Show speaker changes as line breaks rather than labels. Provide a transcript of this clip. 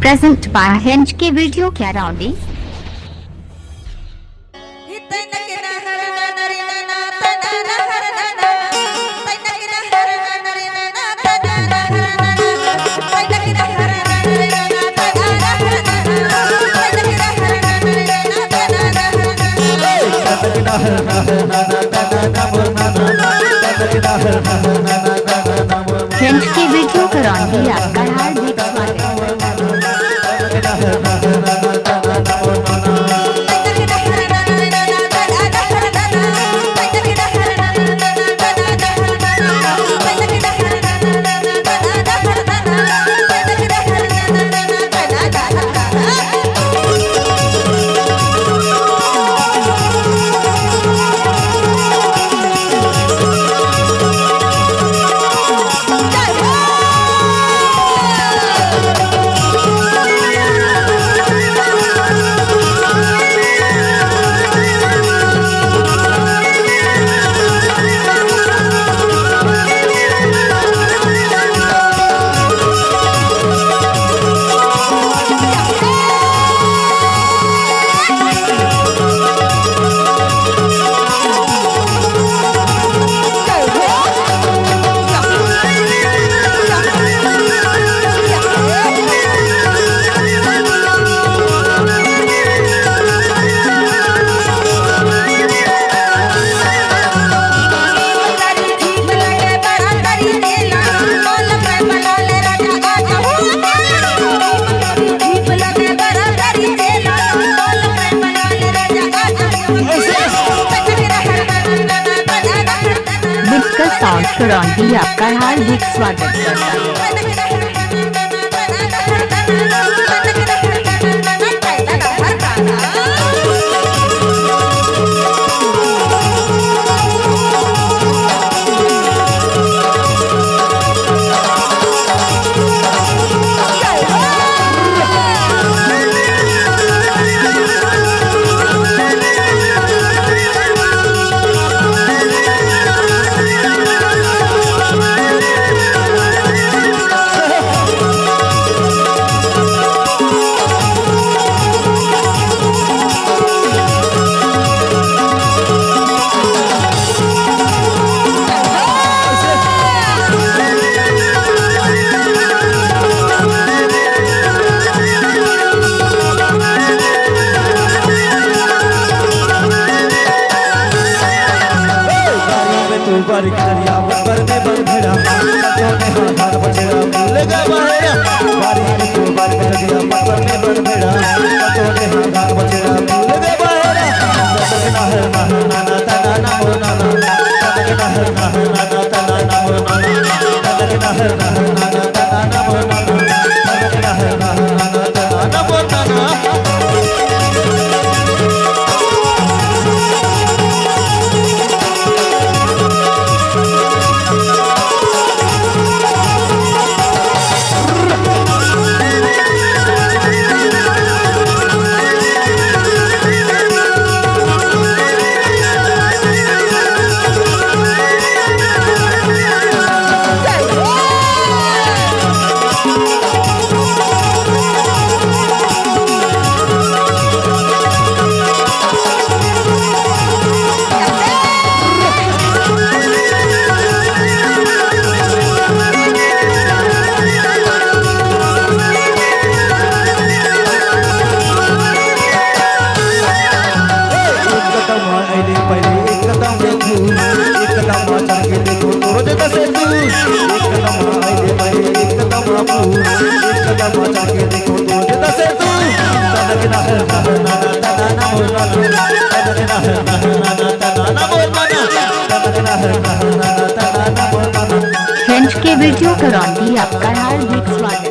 Present by Hinge के video क्या राउंडी hinge की वीडियो का राउंडी आपका हार्दिक स्वागत साउंड राउंडी आपका हार्दिक स्वागत करता है।
बारी करिया पर में बन भिड़ा तो ने हाथ बचेड़ा भूल गया बाहर बारी में तू बारी करिया पर में बन भिड़ा तो ने हाथ बचेड़ा भूल गया बाहर ना है ना ना ना ता ना हो ना ना ना है ना ना ता ना हो ना ना है ना ना ता ना हो ना ना है ना ना ता ना हो ना
हिंज के वीडियो का राउंडी आपका हार्दिक स्वागत।